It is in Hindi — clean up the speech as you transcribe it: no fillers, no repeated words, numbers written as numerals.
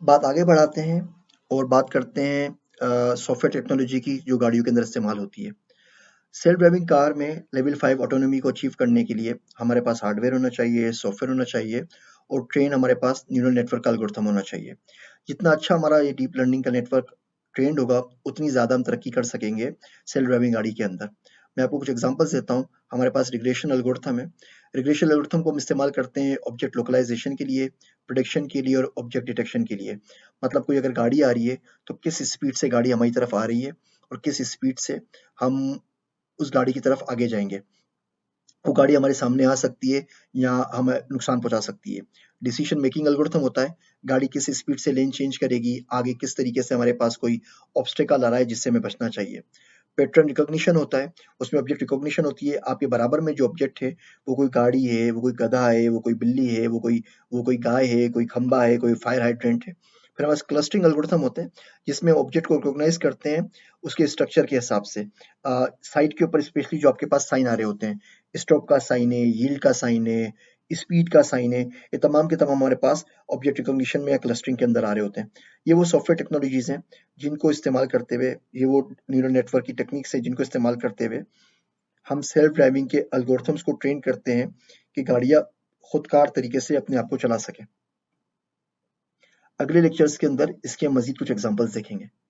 बात आगे बढ़ाते हैं और बात करते हैं सॉफ्टवेयर टेक्नोलॉजी की जो गाड़ियों के अंदर इस्तेमाल होती है। सेल्फ ड्राइविंग कार में लेवल 5 ऑटोनॉमी को अचीव करने के लिए हमारे पास हार्डवेयर होना चाहिए, सॉफ्टवेयर होना चाहिए और ट्रेन हमारे पास न्यूरल नेटवर्क का एल्गोरिथम होना चाहिए। जितना अच्छा हमारा ये डीप लर्निंग का नेटवर्क ट्रेंड होगा, उतनी ज़्यादा हम तरक्की कर सकेंगे सेल्फ ड्राइविंग गाड़ी के अंदर। मैं आपको कुछ एग्ज़ाम्पल्स देता हूँ। हमारे पास रिग्रेशन एल्गोरिथम है। रिग्रेशन एल्गोरिथम को हम इस्तेमाल करते हैं ऑब्जेक्ट लोकलाइज़ेशन के लिए, प्रिडिक्शन के लिए और ऑब्जेक्ट डिटेक्शन के लिए। मतलब कोई अगर गाड़ी आ रही है, तो किस स्पीड से गाड़ी हमारी तरफ आ रही है और किस स्पीड से हम उस गाड़ी की तरफ आगे जाएँगे। वो गाड़ी हमारे सामने आ सकती है या हमें नुकसान पहुँचा सकती है। डिसीजन मेकिंग एल्गोरिथम होता है, गाड़ी किस स्पीड से लेन चेंज करेगी, आगे किस तरीके से हमारे पास कोई ऑब्स्टेकल आ रहा है जिससे हमें बचना चाहिए। पैटर्न रिकॉग्निशन होता है, उसमें ऑब्जेक्ट रिकॉग्निशन होती है, आपके बराबर में जो ऑब्जेक्ट है, वो कोई गाड़ी है, वो कोई गधा है, वो कोई बिल्ली है, वो कोई गाय है, कोई खंभा है, कोई फायर हाइड्रेंट है। फिर हमारे पास क्लस्टरिंग एल्गोरिथम होते हैं, जिसमें ऑब्जेक्ट को रिकॉग्नाइज़ करते हैं उसके स्ट्रक्चर के हिसाब से। साइड के ऊपर स्पेशली जो आपके पास साइन आ रहे होते हैं, स्टॉप का साइन है, यील्ड का साइन है, स्पीड का साइन है, ये तमाम के तमाम हमारे पास ऑब्जेक्ट रिकॉग्निशन में या क्लस्टरिंग के अंदर आ रहे होते हैं। ये वो सॉफ्टवेयर टेक्नोलॉजीज़ हैं जिनको इस्तेमाल करते हुए, ये वो न्यूरल नेटवर्क की टेक्निक्स है जिनको इस्तेमाल करते हुए हम सेल्फ ड्राइविंग के एल्गोरिथम्स को ट्रेन करते हैं कि गाड़ियाँ खुदकार तरीके से अपने आप को चला सकें। अगले लेक्चर्स के अंदर इसके हम मज़ीद कुछ एग्ज़ाम्पल्स देखेंगे।